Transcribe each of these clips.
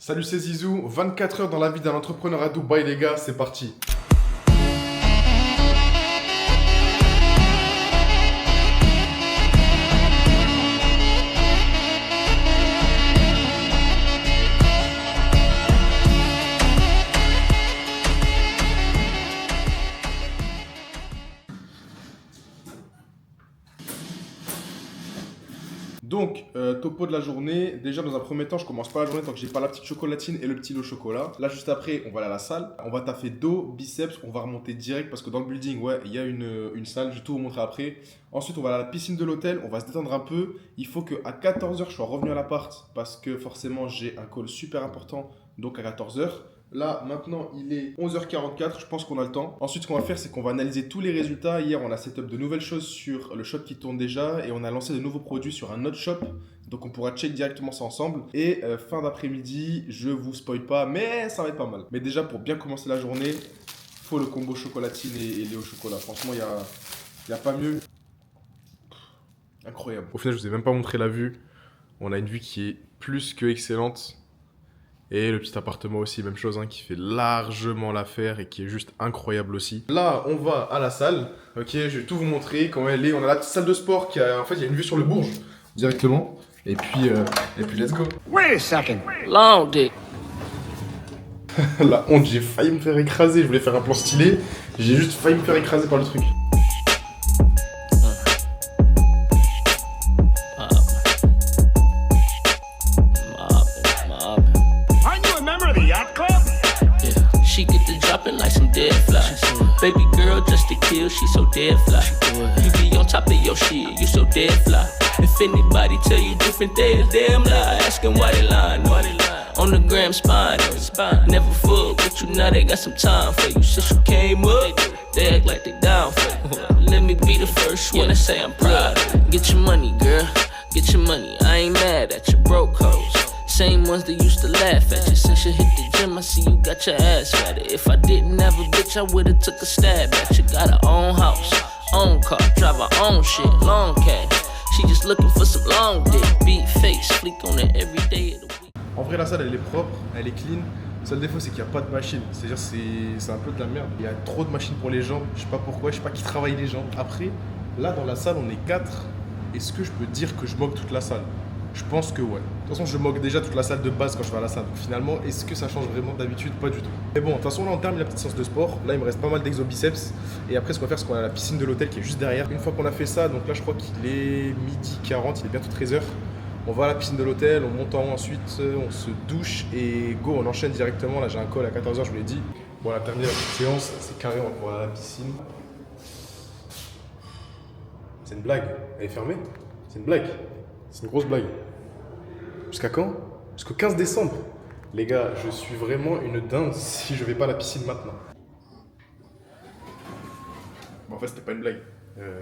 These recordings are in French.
Salut, c'est Zizou. 24 heures dans la vie d'un entrepreneur à Dubaï, les gars, c'est parti. Donc, topo de la journée. Déjà, dans un premier temps, je commence pas la journée tant que j'ai pas la petite chocolatine et le petit lot au chocolat. Là, juste après, on va aller à la salle. On va taffer dos, biceps. On va remonter direct parce que dans le building, ouais, il y a une salle. Je vais tout vous montrer après. Ensuite, on va aller à la piscine de l'hôtel. On va se détendre un peu. Il faut qu'à 14 heures, je sois revenu à l'appart parce que forcément, j'ai un call super important. Donc, à 14 heures. Là, maintenant, il est 11h44, je pense qu'on a le temps. Ensuite, ce qu'on va faire, c'est qu'on va analyser tous les résultats. Hier, on a setup de nouvelles choses sur le shop qui tourne déjà et on a lancé de nouveaux produits sur un autre shop. Donc, on pourra check directement ça ensemble. Et fin d'après-midi, je vous spoil pas, mais ça va être pas mal. Mais déjà, pour bien commencer la journée, faut le combo chocolatine et lait au chocolat. Franchement, il y a pas mieux. Incroyable. Au final, je vous ai même pas montré la vue. On a une vue qui est plus que excellente. Et le petit appartement aussi, même chose, hein, qui fait largement l'affaire et qui est juste incroyable aussi. Là, on va à la salle. Ok, je vais tout vous montrer comment elle est. On a la petite salle de sport qui a, en fait, il y a une vue sur le Bourges directement. Et puis let's go. Wait a second. Long dick. La honte, j'ai failli me faire écraser. Je voulais faire un plan stylé. J'ai juste failli me faire écraser par le truc. Aren't you a member of the yacht club? Yeah, she get to dropping like some dead flies. Baby girl just to kill, she so dead fly. You be on top of your shit, you so dead fly. If anybody tell you different, they a damn lie. Asking why they lying, on the gram spine. Never fuck with you, now they got some time for you. Since you came up, they act like they down for you. Let me be the first one to say I'm proud. Get your money, girl, get your money. I ain't mad at your broke hoes. Same ones that used to laugh at you. Since you hit the gym, I see you got your ass fatter. If I didn't have a bitch, I would've took a stab at you. Got her own house, own car, drive her own shit, long cash. She just looking for some long dick, beat face, fleek on it every day of the week. En vrai, la salle, elle est propre, elle est clean. Le seul défaut, c'est qu'il n'y a pas de machine. C'est-à-dire, c'est un peu de la merde. Il y a trop de machines pour les gens. Je sais pas pourquoi, je sais pas qui travaille les gens. Après, là, dans la salle, on est 4. Est-ce que je peux dire que je moque toute la salle? Je pense que ouais. De toute façon, je moque déjà toute la salle de base quand je vais à la salle. Donc finalement, est-ce que ça change vraiment d'habitude? Pas du tout. Mais bon, de toute façon, là, on termine la petite séance de sport. Là, il me reste pas mal d'exo biceps. Et après, ce qu'on va faire, c'est qu'on a la piscine de l'hôtel qui est juste derrière. Une fois qu'on a fait ça, donc là, je crois qu'il est 12h40, il est bientôt 13h. On va à la piscine de l'hôtel, on monte en haut ensuite, on se douche et go, on enchaîne directement. Là, j'ai un call à 14h, je vous l'ai dit. Bon, on a terminé la petite séance, c'est carré, on va à la piscine. C'est une blague, elle est fermée. C'est une blague, c'est une grosse blague. Jusqu'à quand? Jusqu'au 15 décembre. Les gars, je suis vraiment une dingue si je vais pas à la piscine maintenant. Bon, en fait, c'était pas une blague.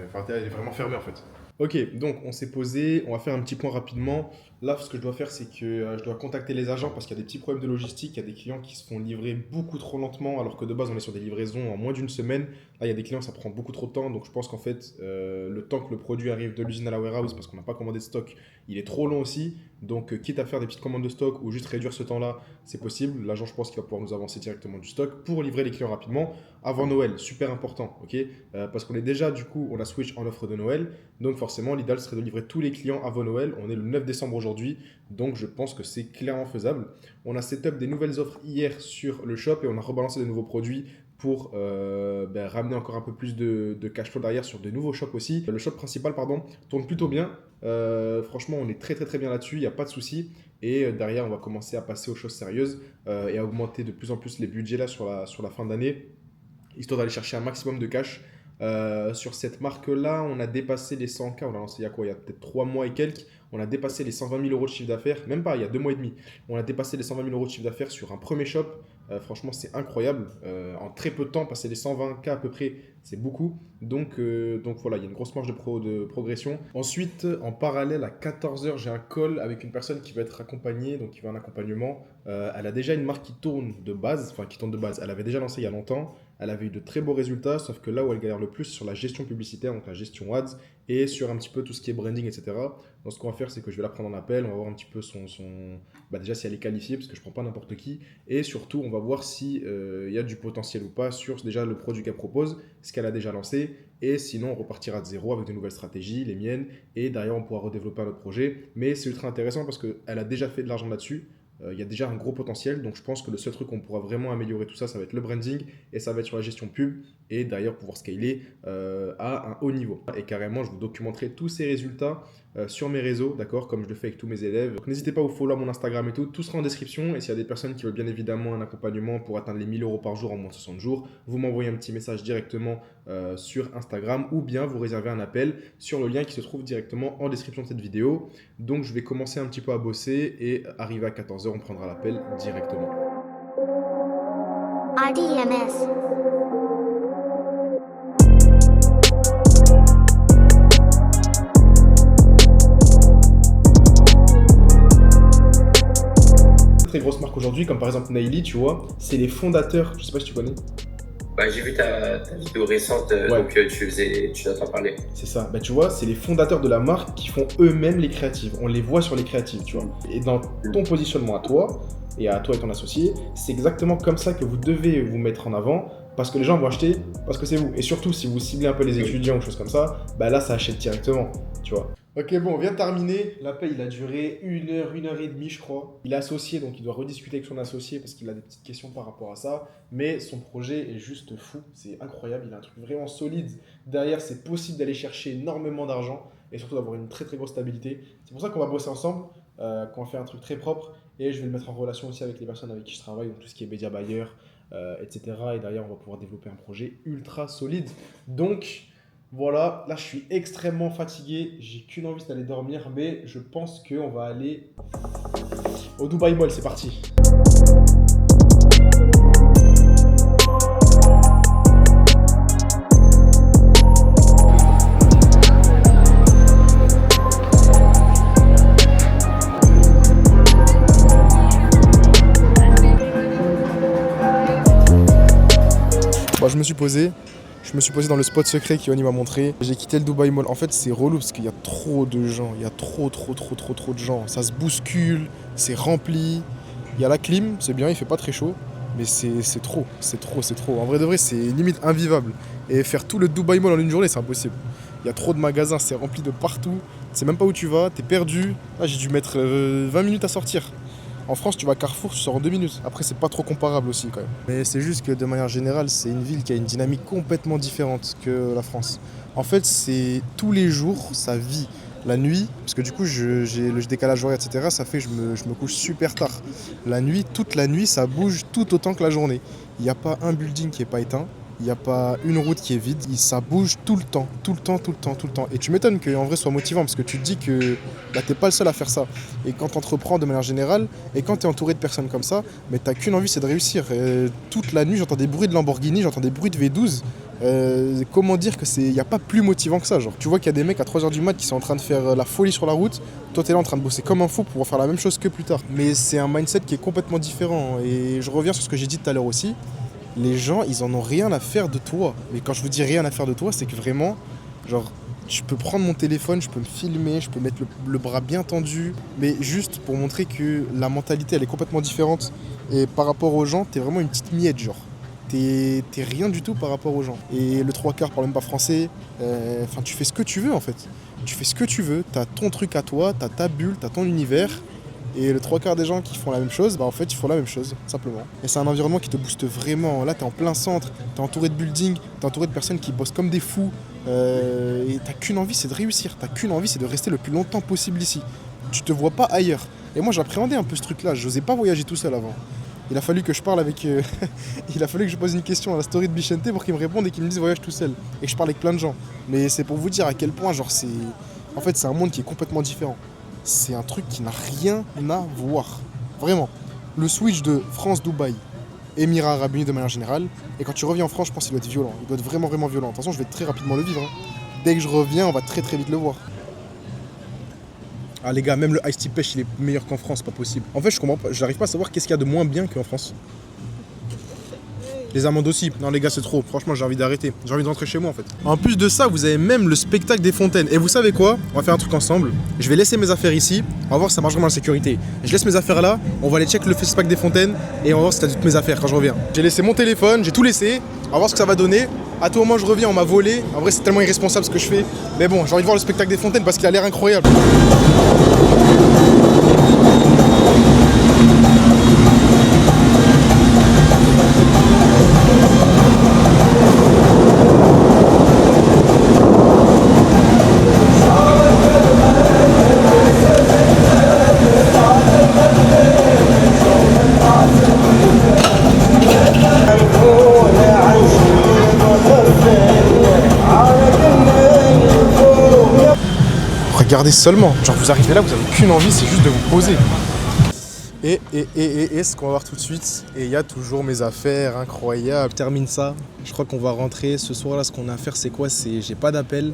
Enfin, elle est vraiment fermée en fait. Ok, donc on s'est posé, on va faire un petit point rapidement. Là, ce que je dois faire, c'est que je dois contacter les agents parce qu'il y a des petits problèmes de logistique. Il y a des clients qui se font livrer beaucoup trop lentement, alors que de base, on est sur des livraisons en moins d'une semaine. Là, il y a des clients, ça prend beaucoup trop de temps. Donc, je pense qu'en fait, le temps que le produit arrive de l'usine à la warehouse, parce qu'on n'a pas commandé de stock, il est trop long aussi. Donc, quitte à faire des petites commandes de stock ou juste réduire ce temps-là, c'est possible. L'agent, je pense qu'il va pouvoir nous avancer directement du stock pour livrer les clients rapidement avant Noël. Super important, ok? Parce qu'on est déjà, du coup, on a switch en offre de Noël. Donc, forcément, l'idéal serait de livrer tous les clients avant Noël. On est le 9 décembre aujourd'hui, donc je pense que c'est clairement faisable. On a setup des nouvelles offres hier sur le shop et on a rebalancé de nouveaux produits pour ramener encore un peu plus de cash flow derrière sur de nouveaux shops aussi. Le shop principal, pardon, tourne plutôt bien. Franchement, on est très très très bien là-dessus, il n'y a pas de souci. Et derrière, on va commencer à passer aux choses sérieuses et à augmenter de plus en plus les budgets là sur la fin d'année, histoire d'aller chercher un maximum de cash. Sur cette marque-là, on a dépassé les 100K. On a lancé il y a quoi? Il y a peut-être 3 mois et quelques. On a dépassé les 120 000 euros de chiffre d'affaires. Même pas, il y a 2 mois et demi. On a dépassé les 120 000 euros de chiffre d'affaires sur un premier shop. Franchement, c'est incroyable. En très peu de temps, passer les 120K à peu près, c'est beaucoup. Donc voilà, il y a une grosse marge de progression. Ensuite, en parallèle, à 14h, j'ai un call avec une personne qui va être accompagnée, donc qui va un accompagnement. Elle a déjà une marque qui tourne de base, enfin qui tourne de base. Elle avait déjà lancé il y a longtemps. elle avait eu de très beaux résultats, sauf que là où elle galère le plus, c'est sur la gestion publicitaire, donc la gestion ads, et sur un petit peu tout ce qui est branding, etc. Donc ce qu'on va faire, c'est que je vais la prendre en appel, on va voir un petit peu déjà si elle est qualifiée, parce que je ne prends pas n'importe qui, et surtout on va voir si y a du potentiel ou pas sur déjà le produit qu'elle propose, ce qu'elle a déjà lancé, et sinon on repartira de zéro avec de nouvelles stratégies, les miennes, et derrière on pourra redévelopper un autre projet. Mais c'est ultra intéressant parce qu'elle a déjà fait de l'argent là-dessus. Il y a déjà un gros potentiel, donc je pense que le seul truc qu'on pourra vraiment améliorer tout ça, ça va être le branding et ça va être sur la gestion pub et d'ailleurs pouvoir scaler à un haut niveau. Et carrément, je vous documenterai tous ces résultats sur mes réseaux, d'accord, comme je le fais avec tous mes élèves. Donc n'hésitez pas à vous follow à mon Instagram et tout sera en description. Et s'il y a des personnes qui veulent bien évidemment un accompagnement pour atteindre les 1000 euros par jour en moins de 60 jours, vous m'envoyez un petit message directement sur Instagram ou bien vous réservez un appel sur le lien qui se trouve directement en description de cette vidéo. Donc je vais commencer un petit peu à bosser et arrivé à 14h, on prendra l'appel directement. RDMS. Très grosse marque aujourd'hui, comme par exemple Naily, tu vois, c'est les fondateurs, je sais pas si tu connais. Bah, j'ai vu ta vidéo récente, donc tu en parler. C'est ça, bah, tu vois, c'est les fondateurs de la marque qui font eux-mêmes les créatives. On les voit sur les créatives, tu vois. Et dans ton positionnement à toi et ton associé, c'est exactement comme ça que vous devez vous mettre en avant parce que les gens vont acheter parce que c'est vous. Et surtout, si vous ciblez un peu les étudiants ou choses comme ça, bah là, ça achète directement, tu vois. Ok, bon, on vient de terminer. L'appel, il a duré 1 heure et demie, je crois. Il est associé, donc il doit rediscuter avec son associé parce qu'il a des petites questions par rapport à ça. Mais son projet est juste fou. C'est incroyable. Il a un truc vraiment solide. Derrière, c'est possible d'aller chercher énormément d'argent et surtout d'avoir une très très grosse stabilité. C'est pour ça qu'on va bosser ensemble, qu'on va faire un truc très propre. Et je vais le mettre en relation aussi avec les personnes avec qui je travaille, donc tout ce qui est média buyer, etc. Et derrière, on va pouvoir développer un projet ultra solide. Donc, voilà, là je suis extrêmement fatigué, j'ai qu'une envie d'aller dormir, mais je pense qu'on va aller au Dubai Mall, c'est parti. Bon, je me suis posé dans le spot secret qu'Yoni m'a montré. J'ai quitté le Dubai Mall. En fait, c'est relou parce qu'il y a trop de gens. Il y a trop de gens. Ça se bouscule, c'est rempli. Il y a la clim, c'est bien, il fait pas très chaud. Mais c'est trop. En vrai de vrai, c'est limite invivable. Et faire tout le Dubai Mall en une journée, c'est impossible. Il y a trop de magasins, c'est rempli de partout. Tu sais même pas où tu vas, t'es perdu. Là, j'ai dû mettre 20 minutes à sortir. En France, tu vas à Carrefour, tu sors en 2 minutes. Après, c'est pas trop comparable aussi quand même. Mais c'est juste que de manière générale, c'est une ville qui a une dynamique complètement différente que la France. En fait, c'est tous les jours, ça vit. La nuit, parce que du coup, j'ai le décalage horaire, etc. Ça fait que je me couche super tard. La nuit, toute la nuit, ça bouge tout autant que la journée. Il n'y a pas un building qui n'est pas éteint. Il n'y a pas une route qui est vide, ça bouge tout le temps. Et tu m'étonnes qu'en vrai ce soit motivant parce que tu te dis que bah, t'es pas le seul à faire ça. Et quand tu entreprends de manière générale, et quand tu es entouré de personnes comme ça, mais t'as qu'une envie, c'est de réussir. Toute la nuit, j'entends des bruits de Lamborghini, j'entends des bruits de V12. Comment dire que il n'y a pas plus motivant que ça. Genre, tu vois qu'il y a des mecs à 3h du mat qui sont en train de faire la folie sur la route. Toi, tu es là en train de bosser comme un fou pour faire la même chose que plus tard. Mais c'est un mindset qui est complètement différent. Et je reviens sur ce que j'ai dit tout à l'heure aussi. Les gens, ils en ont rien à faire de toi. Mais quand je vous dis rien à faire de toi, c'est que vraiment, genre, je peux prendre mon téléphone, je peux me filmer, je peux mettre le bras bien tendu, mais juste pour montrer que la mentalité, elle est complètement différente. Et par rapport aux gens, t'es vraiment une petite miette, genre. T'es rien du tout par rapport aux gens. Et le 3/4 parle même pas français. Enfin, tu fais ce que tu veux, en fait. Tu fais ce que tu veux, t'as ton truc à toi, t'as ta bulle, t'as ton univers. Et le 3/4 des gens qui font la même chose, bah en fait ils font la même chose, simplement. Et c'est un environnement qui te booste vraiment. Là t'es en plein centre, t'es entouré de buildings, t'es entouré de personnes qui bossent comme des fous. Et t'as qu'une envie, c'est de réussir. T'as qu'une envie, c'est de rester le plus longtemps possible ici. Tu te vois pas ailleurs. Et moi j'appréhendais un peu ce truc-là, j'osais pas voyager tout seul avant. Il a fallu que je parle avec... il a fallu que je pose une question à la story de Bichente pour qu'il me réponde et qu'il me dise voyage tout seul. Et que je parle avec plein de gens. Mais c'est pour vous dire à quel point, genre, c'est... En fait, c'est un monde qui est complètement différent. C'est un truc qui n'a rien à voir. Vraiment. Le switch de France-Dubaï, Émirats Arabes Unis de manière générale, et quand tu reviens en France, je pense qu'il doit être violent. Il doit être vraiment, vraiment violent. De toute façon, je vais très rapidement le vivre. Dès que je reviens, on va très, très vite le voir. Ah les gars, même le Ice Tea Pêche, il est meilleur qu'en France, pas possible. En fait, je comprends pas, j'arrive pas à savoir qu'est-ce qu'il y a de moins bien qu'en France. Les amandes aussi. Non les gars, c'est trop. Franchement, j'ai envie d'arrêter. J'ai envie de rentrer chez moi en fait. En plus de ça, vous avez même le spectacle des fontaines. Et vous savez quoi? On va faire un truc ensemble. Je vais laisser mes affaires ici. On va voir si ça marche vraiment la sécurité. Je laisse mes affaires là. On va aller check le spectacle des fontaines. Et on va voir si t'as toutes mes affaires quand je reviens. J'ai laissé mon téléphone, j'ai tout laissé. On va voir ce que ça va donner. À tout moment, je reviens, on m'a volé. En vrai, c'est tellement irresponsable ce que je fais. Mais bon, j'ai envie de voir le spectacle des fontaines parce qu'il a l'air incroyable. Regardez seulement, genre vous arrivez là, vous avez qu'une envie, c'est juste de vous poser. Et ce qu'on va voir tout de suite, et il y a toujours mes affaires, incroyable. Je termine ça, je crois qu'on va rentrer. Ce soir là, ce qu'on a à faire, c'est quoi? J'ai pas d'appel,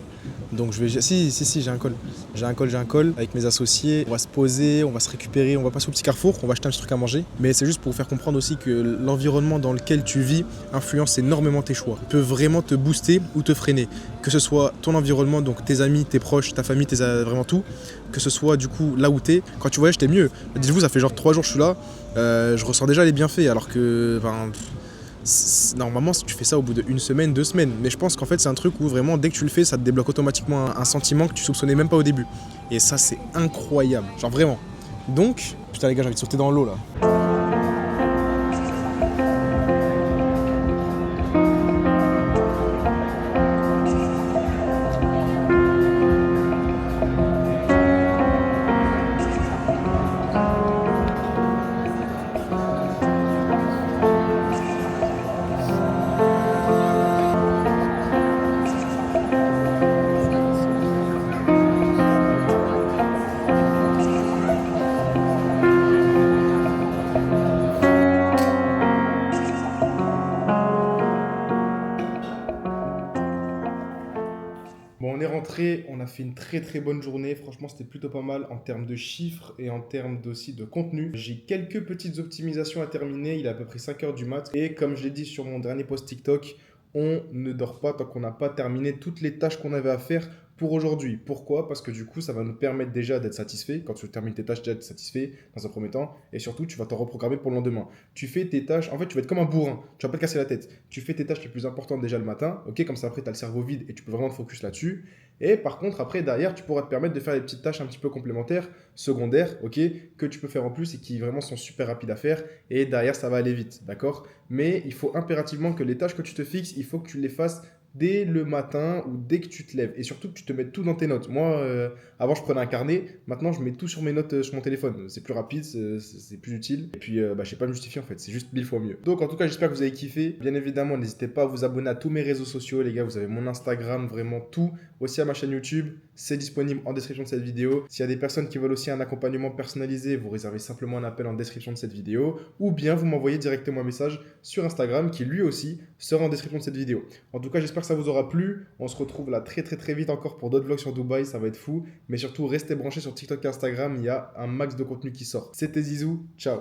donc je vais... Si, j'ai un call. J'ai un call avec mes associés. On va se poser, on va se récupérer, on va passer au petit carrefour, on va acheter un petit truc à manger. Mais c'est juste pour vous faire comprendre aussi que l'environnement dans lequel tu vis influence énormément tes choix. Il peut vraiment te booster ou te freiner. Que ce soit ton environnement, donc tes amis, tes proches, ta famille, vraiment tout. Que ce soit du coup là où t'es. Quand tu voyages, t'es mieux. Dites-vous, ça fait genre 3 jours que je suis là, je ressens déjà les bienfaits alors que... Normalement, si tu fais ça au bout d'1 semaine, 2 semaines. Mais je pense qu'en fait, c'est un truc où vraiment, dès que tu le fais, ça te débloque automatiquement un sentiment que tu soupçonnais même pas au début. Et ça, c'est incroyable. Genre vraiment. Donc, putain les gars, j'ai envie de sauter dans l'eau là. Bon, on est rentré, on a fait une très très bonne journée. Franchement, c'était plutôt pas mal en termes de chiffres et en termes aussi de contenu. J'ai quelques petites optimisations à terminer. Il est à peu près 5 heures du mat. Et comme je l'ai dit sur mon dernier post TikTok, on ne dort pas tant qu'on n'a pas terminé toutes les tâches qu'on avait à faire pour aujourd'hui. Pourquoi? Parce que du coup, ça va nous permettre déjà d'être satisfait. Quand tu termines tes tâches, déjà d'être satisfait dans un premier temps. Et surtout, tu vas t'en reprogrammer pour le lendemain. Tu fais tes tâches, en fait, tu vas être comme un bourrin. Tu vas pas te casser la tête. Tu fais tes tâches les plus importantes déjà le matin. Ok, comme ça, après, tu as le cerveau vide et tu peux vraiment te focus là-dessus. Et par contre, après, derrière, tu pourras te permettre de faire des petites tâches un petit peu complémentaires, secondaires, ok, que tu peux faire en plus et qui vraiment sont super rapides à faire. Et derrière, ça va aller vite, d'accord? Mais il faut impérativement que les tâches que tu te fixes, il faut que tu les fasses dès le matin ou dès que tu te lèves. Et surtout que tu te mettes tout dans tes notes. Moi, avant, je prenais un carnet. Maintenant, je mets tout sur mes notes sur mon téléphone. C'est plus rapide, c'est plus utile. Et puis, je sais pas me justifier en fait. C'est juste 1000 fois mieux. Donc, en tout cas, j'espère que vous avez kiffé. Bien évidemment, n'hésitez pas à vous abonner à tous mes réseaux sociaux, les gars. Vous avez mon Instagram, vraiment tout. Aussi à ma chaîne YouTube. C'est disponible en description de cette vidéo. S'il y a des personnes qui veulent aussi un accompagnement personnalisé, vous réservez simplement un appel en description de cette vidéo. Ou bien vous m'envoyez directement un message sur Instagram qui lui aussi sera en description de cette vidéo. En tout cas, j'espère que ça vous aura plu. On se retrouve là très très très vite encore pour d'autres vlogs sur Dubaï. Ça va être fou. Mais surtout, restez branchés sur TikTok et Instagram. Il y a un max de contenu qui sort. C'était Zizou. Ciao.